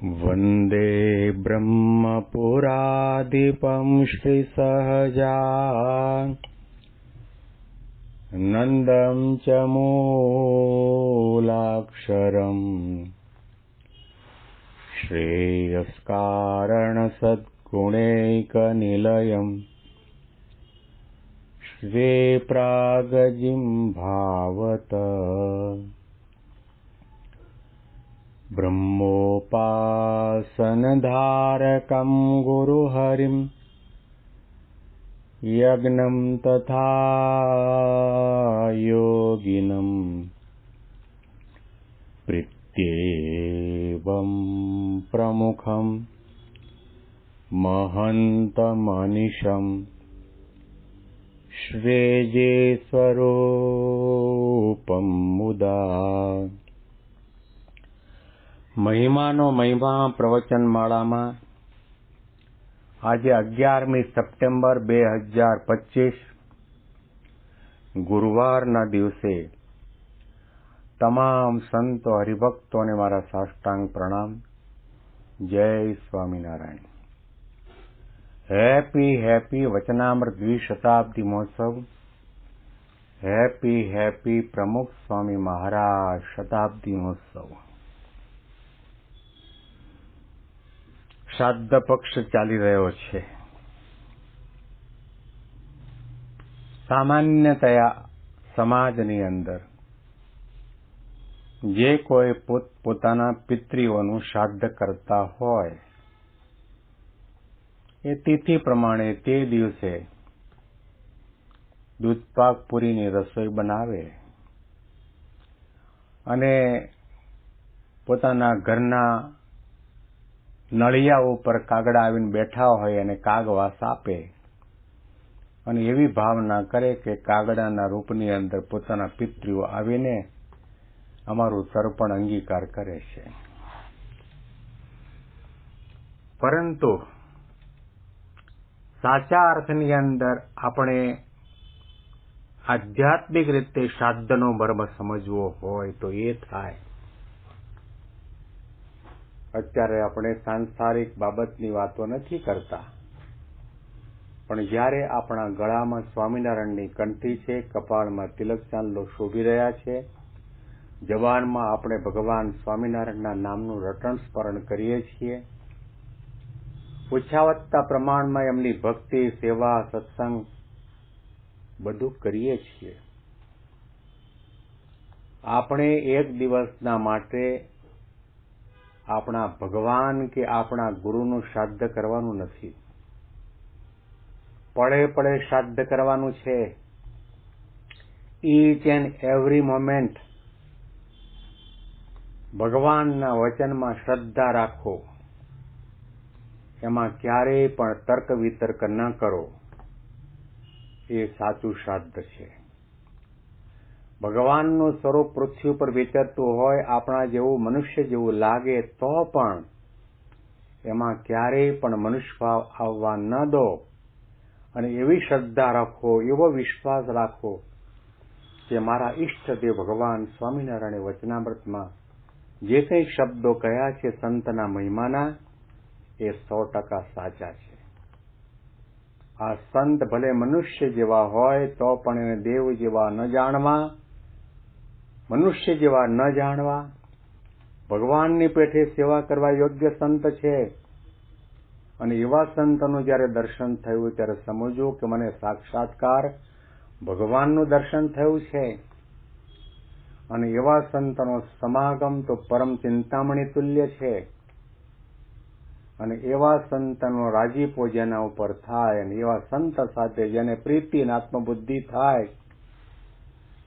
वन्दे ब्रह्मपुराधिपं श्रीसहजानन्दं च मूलाक्षरम् श्रेयस्कारणसद्गुणैकनिलयम् श्रीप्रागजिह्वावत ब्रह्मोपासनधारकं गुरुहरिं यज्ञं तथा योगिनं प्रीत्येवं प्रमुखं महन्तमनिशं श्रेयेश्वरूपं मुदा। મહિમાનો મહિમા પ્રવચનમાળામાં આજે 11મી સપ્ટેમ્બર 2025 ગુરુવારના દિવસે તમામ સંતો હરિભક્તોને મારા સાષ્ટાંગ પ્રણામ. જય સ્વામિનારાયણ. હેપી વચનામૃત દ્વિશતાબ્દી મહોત્સવ. હેપી પ્રમુખ સ્વામી મહારાજ શતાબ્દી મહોત્સવ. શ્રાદ્ધ પક્ષ ચાલી રહ્યો છે. સામાન્યતયા સમાજની અંદર જે કોઈ પોતાના પિતૃઓનું શ્રાદ્ધ કરતા હોય એ તિથિ પ્રમાણે તે દિવસે દૂધપાક પૂરીની રસોઈ બનાવે અને પોતાના ઘરના નળિયા ઉપર કાગડા આવીને બેઠા હોય અને કાગવાસ આપે અને એવી ભાવના કરે કે કાગડાના રૂપની અંદર પોતાના પિતૃઓ આવીને અમારું તર્પણ અંગીકાર કરે છે. પરંતુ સાચા અર્થની અંદર આપણે આધ્યાત્મિક રીતે શ્રાદ્ધનો મર્મ સમજવો હોય તો એ થાય. અત્યારે આપણે સાંસારિક બાબતની વાતો નથી કરતા, પણ જ્યારે આપણા ગળામાં સ્વામિનારાયણની કંઠી છે, કપાળમાં તિલક ચાંદલો શોભી રહ્યા છે, જબાનમાં આપણે ભગવાન સ્વામિનારાયણના નામનું રટણ સ્મરણ કરીએ છીએ, ઓછાવત્તા પ્રમાણમાં એમની ભક્તિ, સેવા, સત્સંગ બધું કરીએ છીએ. આપણે એક દિવસના માટે આપણા ભગવાન કે આપણા ગુરુનું શ્રાદ્ધ કરવાનું નથી. પડે શ્રાદ્ધ કરવાનું છે. ઈચ એન્ડ એવરી મોમેન્ટ ભગવાનના વચનમાં શ્રદ્ધા રાખો. એમાં ક્યારેય પણ તર્ક વિતર્ક ન કરો. એ સાચું શ્રાદ્ધ છે. ભગવાનનું સ્વરૂપ પૃથ્વી ઉપર વિચરતું હોય, આપણા જેવું મનુષ્ય જેવું લાગે તો પણ એમાં ક્યારેય પણ મનુષ્ય ભાવ આવવા ન દો અને એવી શ્રદ્ધા રાખો, એવો વિશ્વાસ રાખો કે મારા ઈષ્ટદેવ ભગવાન સ્વામિનારાયણે વચનામૃતમાં જે કંઈ શબ્દો કહ્યા છે સંતના મહિમાના એ 100% સાચા છે. આ સંત ભલે મનુષ્ય જેવા હોય તો પણ એને દેવ જેવા ન જાણવા, મનુષ્ય જેવા ન જાણવા. ભગવાનની પેઠે સેવા કરવા યોગ્ય સંત છે અને એવા સંતનું જ્યારે દર્શન થયું ત્યારે સમજવું કે મને સાક્ષાત્કાર ભગવાનનું દર્શન થયું છે. અને એવા સંતનો સમાગમ તો પરમ ચિંતામણી તુલ્ય છે. અને એવા સંતનો રાજીપો જેના ઉપર થાય અને એવા સંત સાથે જેને પ્રીતિ અને આત્મબુદ્ધિ થાય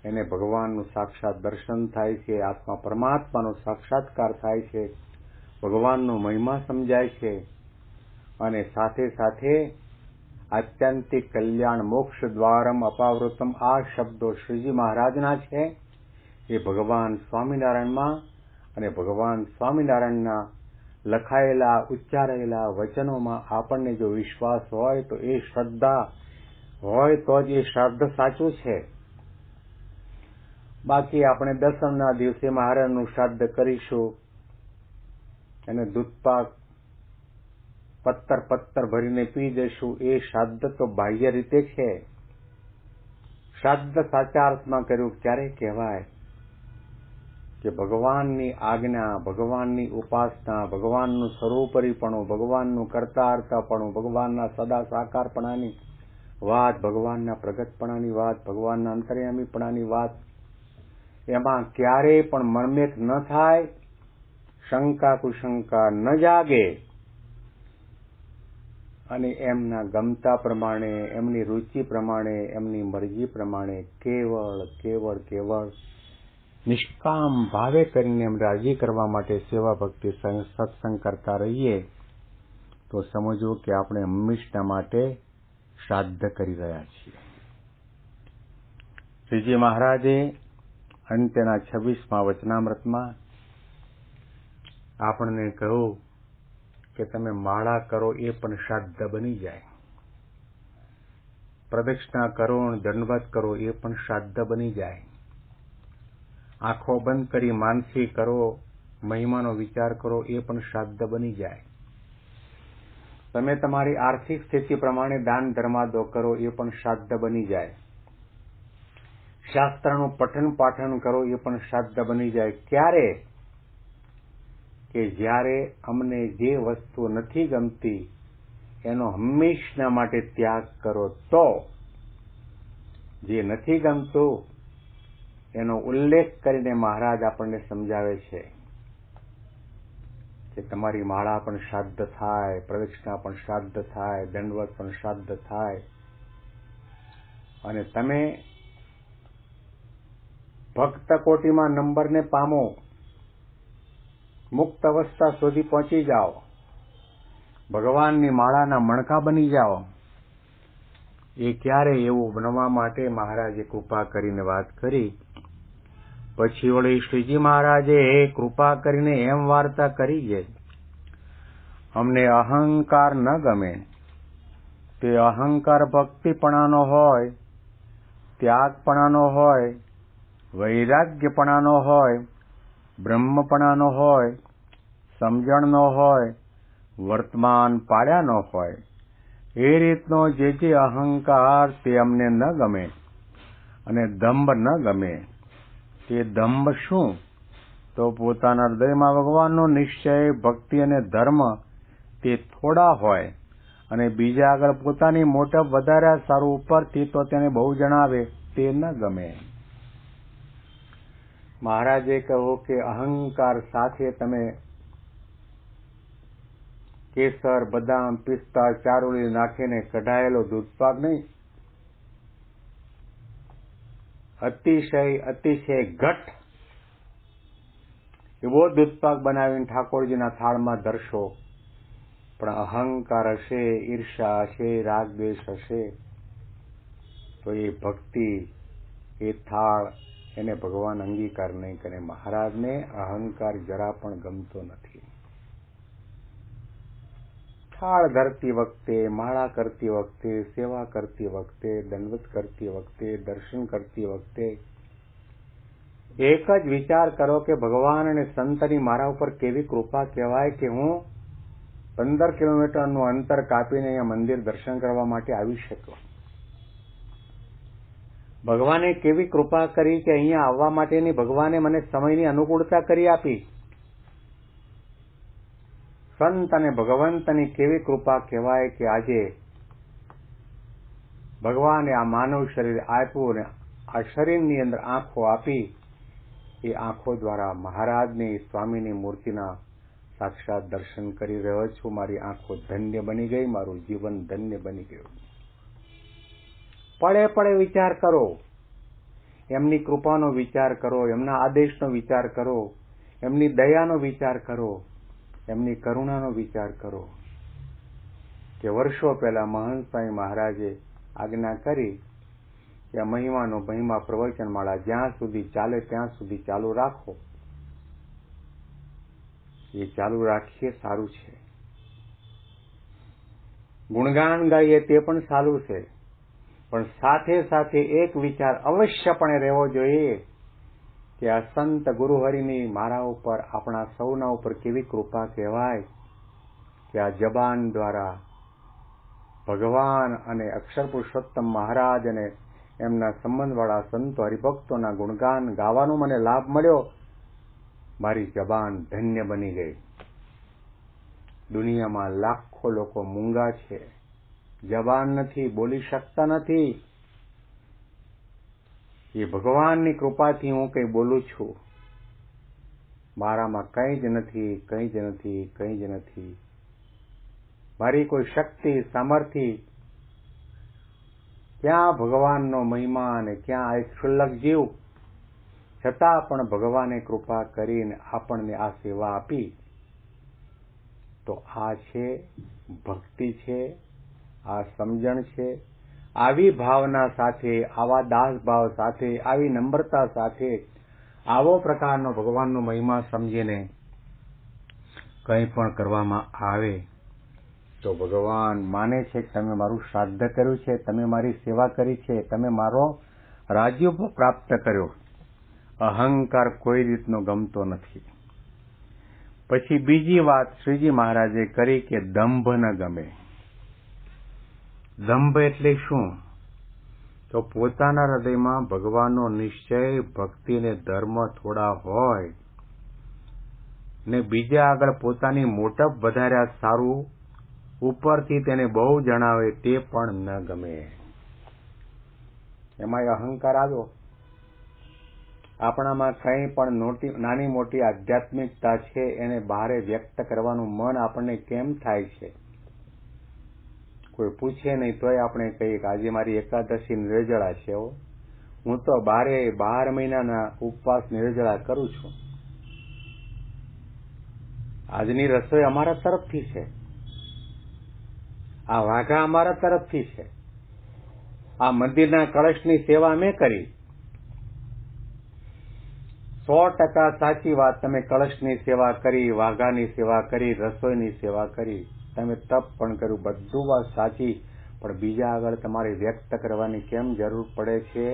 એને ભગવાનનું સાક્ષાત દર્શન થાય છે, આત્મા પરમાત્માનો સાક્ષાત્કાર થાય છે, ભગવાનનો મહિમા સમજાય છે અને સાથે સાથે આત્યંતિક કલ્યાણ મોક્ષ દ્વારમ અપાવૃતમ આ શબ્દો શ્રીજી મહારાજના છે. એ ભગવાન સ્વામિનારાયણમાં અને ભગવાન સ્વામિનારાયણના લખાયેલા ઉચ્ચારેલા વચનોમાં આપણને જો વિશ્વાસ હોય તો એ શ્રદ્ધા હોય તો જ એ શ્રાદ્ધ સાચું છે. બાકી આપણે દસમના દિવસે મહારાજનું શ્રાદ્ધ કરીશું એને દૂધપાક પત્તર ભરીને પી જશું એ શ્રાદ્ધ તો બાહ્ય રીતે છે. શ્રાદ્ધ સાચા અર્થમાં કર્યું ક્યારે કહેવાય કે ભગવાનની આજ્ઞા, ભગવાનની ઉપાસના, ભગવાનનું સર્વોપરીપણું, ભગવાનનું કર્તાહર્તાપણું, ભગવાનના સદા સાકારપણાની વાત, ભગવાનના પ્રગટપણાની વાત, ભગવાનના અંતર્યામીપણાની વાત, એમાં ક્યારેય પણ મનમેક ન થાય, શંકા કુશંકા ન જાગે અને એમના ગમતા પ્રમાણે, એમની રુચિ પ્રમાણે, એમની મરજી પ્રમાણે કેવળ નિષ્કામ ભાવે કરીને એમ રાજી કરવા માટે સેવા ભક્તિ સત્સંગ કરતા રહીએ તો સમજવું કે આપણે હંમેશના માટે શ્રાદ્ધ કરી રહ્યા છીએ. શ્રીજી મહારાજે અંત્યના 26મા વચનામૃતમાં આપણને કહ્યું કે તમે માળા કરો એ પણ શ્રાદ્ધ બની જાય, પ્રદક્ષિણા કરો, દંડવત કરો એ પણ શ્રાદ્ધ બની જાય, આંખો બંધ કરી માનસી કરો, મહિમાનો વિચાર કરો એ પણ શ્રાદ્ધ બની જાય. તમે તમારી આર્થિક સ્થિતિ પ્રમાણે દાન ધર્માદો કરો એ પણ શ્રાદ્ધ બની જાય. શાસ્ત્રનું પઠન પાઠન કરો એ પણ શ્રાદ્ધ બની જાય. ક્યારે? કે જ્યારે અમને જે વસ્તુ નથી ગમતી એનો હંમેશના માટે ત્યાગ કરો તો, જે નથી ગમતું એનો ઉલ્લેખ કરીને મહારાજ આપણને સમજાવે છે કે તમારી માળા પણ શ્રાદ્ધ થાય, પ્રદક્ષિણા પણ શ્રાદ્ધ થાય, દંડવત પણ શ્રાદ્ધ થાય અને તમે ભક્ત કોટીમાં નંબરને પામો, મુક્ત અવસ્થા સુધી પહોંચી જાઓ, ભગવાનની માળાના મણકા બની જાઓ. એ ક્યારે એવું બનવા માટે મહારાજે કૃપા કરીને વાત કરી. પછી વળી શ્રીજી મહારાજે કૃપા કરીને એમ વાર્તા કરી છે, અમને અહંકાર ન ગમે. તે અહંકાર ભક્તિપણાનો હોય, ત્યાગપણાનો હોય, વૈરાગ્યપણાનો હોય, બ્રહ્મપણાનો હોય, સમજણનો હોય, વર્તમાન પાડ્યાનો હોય, એ રીતનો જે અહંકાર તે અમને ન ગમે. અને દંભ ન ગમે. તે દંભ શું? તો પોતાના હૃદયમાં ભગવાનનો નિશ્ચય, ભક્તિ અને ધર્મ તે થોડા હોય અને બીજા આગળ પોતાની મોટપ વધારે સારું ઉપરથી તો તેને બહુ જણાવે, તે ન ગમે. મહારાજે કહ્યું કે અહંકાર સાથે તમે કેસર, બદામ, પિસ્તા, ચારોળી નાખીને કઢાયેલો દૂધપાક નહીં, અતિશય ઘટ એવો દૂધપાક બનાવીને ઠાકોરજીના થાળમાં ધરશો, પણ અહંકાર હશે, ઈર્ષા હશે, રાગ દ્વેષ હશે તો એ ભક્તિ, એ થાળ એને ભગવાન અંગીકાર નહીં કરે. મહારાજને અહંકાર જરા પણ ગમતો નથી. થાળ ધરતી વખતે, માળા કરતી વખતે, સેવા કરતી વખતે, દંડવત કરતી વખતે, દર્શન કરતી વખતે એક જ વિચાર કરો કે ભગવાન અને સંતની મારા ઉપર કેવી કૃપા કહેવાય કે હું 15 કિલોમીટરનું અંતર કાપીને અહીંયા મંદિર દર્શન કરવા માટે આવી શક્યો. ભગવાને કેવી કૃપા કરી કે અહીંયા આવવા માટેની ભગવાને મને સમયની અનુકૂળતા કરી આપી. સંત અને ભગવંતની કેવી કૃપા કહેવાય કે આજે ભગવાને આ માનવ શરીર આપ્યું અને આ શરીરની અંદર આંખો આપી. એ આંખો દ્વારા મહારાજની, સ્વામીની મૂર્તિના સાક્ષાત દર્શન કરી રહ્યો છું. મારી આંખો ધન્ય બની ગઈ, મારું જીવન ધન્ય બની ગયું. પળે પળે વિચાર કરો, એમની કૃપાનો વિચાર કરો, એમના આદેશનો વિચાર કરો, એમની દયાનો વિચાર કરો, એમની કરુણાનો વિચાર કરો કે વર્ષો પહેલા મહંત સ્વામી મહારાજે આજ્ઞા કરી કે મહિમા પ્રવચનમાળા જ્યાં સુધી ચાલે ત્યાં સુધી ચાલુ રાખો. એ ચાલુ રાખીએ સારું છે. ગુણગાન ગાઈએ તે પણ સારું છે, પણ સાથે સાથે એક વિચાર અવશ્યપણે રહેવો જોઈએ કે આ સંત ગુરુહરિની મારા ઉપર, આપણા સૌના ઉપર કેવી કૃપા કહેવાય કે આ જબાન દ્વારા ભગવાન અને અક્ષર પુરુષોત્તમ મહારાજ અને એમના સંબંધવાળા સંતો હરિભક્તોના ગુણગાન ગાવાનો મને લાભ મળ્યો. મારી જબાન ધન્ય બની ગઈ. દુનિયામાં લાખો લોકો મૂંગા છે, જબાન નથી, બોલી શકતા નથી. એ ભગવાનની કૃપાથી હું કંઈ બોલું છું. મારામાં કંઈ જ નથી, કંઈ જ નથી, કંઈ જ નથી. મારી કોઈ શક્તિ, સામર્થ્ય, ક્યાં ભગવાનનો મહિમા અને ક્યાં આ ક્ષુલ્લક જીવ, છતાં પણ ભગવાને કૃપા કરીને આપણને આ સેવા આપી. તો આ છે ભક્તિ છે, આ સમજણ છે. આવી ભાવના સાથે, આવા દાસભાવ સાથે, આવી નમ્રતા સાથે, આવો પ્રકારનો ભગવાનનો મહિમા સમજીને કંઈ પણ કરવામાં આવે તો ભગવાન માને છે કે તમે મારું શ્રાદ્ધ કર્યું છે, તમે મારી સેવા કરી છે, તમે મારો રાજ્ય પ્રાપ્ત કર્યો. અહંકાર કોઈ રીતનો ગમતો નથી. પછી બીજી વાત શ્રીજી મહારાજે કરી કે દંભ ન ગમે. દંભ એટલે શું? તો પોતાના હૃદયમાં ભગવાનનો નિશ્ચય, ભક્તિ ને ધર્મ થોડા હોય ને બીજા આગળ પોતાની મોટપ વધાર્યા સારું, ઉપરથી તેને બહુ જણાવે તે પણ ન ગમે. એમાં અહંકાર આવ્યો. આપણામાં કંઈ પણ નાની મોટી આધ્યાત્મિકતા છે એને બહાર વ્યક્ત કરવાનું મન આપણને કેમ થાય છે? કોઈ પૂછે નહીં તોય આપણે કહીએ કે આજે મારી એકાદશી નિર્જળા છે, હું તો 12 મહિનાના ઉપવાસ નિર્જળા કરું છું. આજની રસોઈ અમારા તરફથી છે, આ વાઘા અમારા તરફથી છે, આ મંદિરના કળશની સેવા અમે કરી. 100% સાચી વાત. તમે કળશની સેવા કરી, વાઘાની સેવા કરી, રસોઈની સેવા કરી, તમે તપ પણ કર્યું, બધું વાત સાચી. પણ બીજા આગળ તમારે વ્યક્ત કરવાની કેમ જરૂર પડે છે?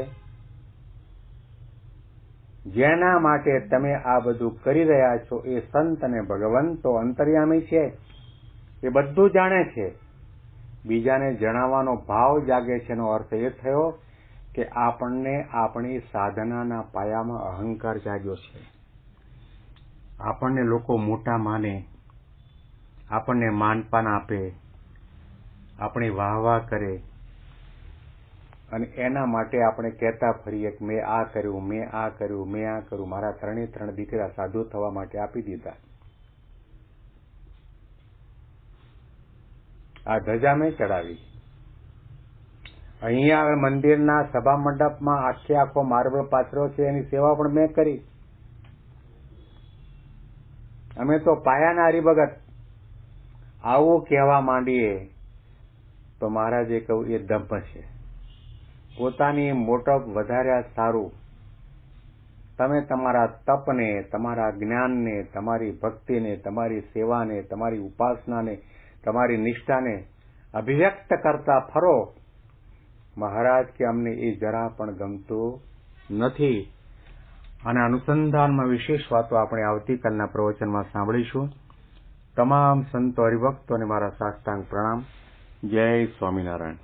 જેના માટે તમે આ બધું કરી રહ્યા છો એ સંત અને ભગવંતો અંતર્યામી છે, એ બધું જાણે છે. બીજાને જણાવવાનો ભાવ જાગે છે. એનો અર્થ એ થયો કે આપણને આપણી સાધનાના પાયામાં અહંકાર જાગ્યો છે. આપણને લોકો મોટા માને, આપણને માનપાન આપે, આપણી વાહવાહ કરે અને એના માટે આપણે કહેતા ફરીએ કે મેં આ કર્યું, મેં આ કર્યું, મેં આ કર્યું. મારા 3 દીકરા સાધુ થવા માટે આપી દીધા, આ ધજા મેં ચડાવી. અહીંયા હવે મંદિરના સભા મંડપમાં આખો માર્બલ પાથરો છે, એની સેવા પણ મેં કરી. અમે તો પાયાના હરિભગત. આવું કહેવા માંડીએ તો મહારાજે કહ્યું એ દંભ છે. પોતાની મોટપ વધાર્યા સારું. તમે તમારા તપને, તમારા જ્ઞાનને, તમારી ભક્તિને, તમારી સેવાને, તમારી ઉપાસનાને, તમારી નિષ્ઠાને અભિવ્યક્ત કરતા ફરો. મહારાજ કે અમને એ જરા પણ ગમતું નથી. અને અનુસંધાનમાં વિશેષ વાતો આપણે આવતીકાલના પ્રવચનમાં સાંભળીશું. તમામ સંતો હરિભક્તોને મારા સાષ્ટાંગ પ્રણામ. જય સ્વામિનારાયણ.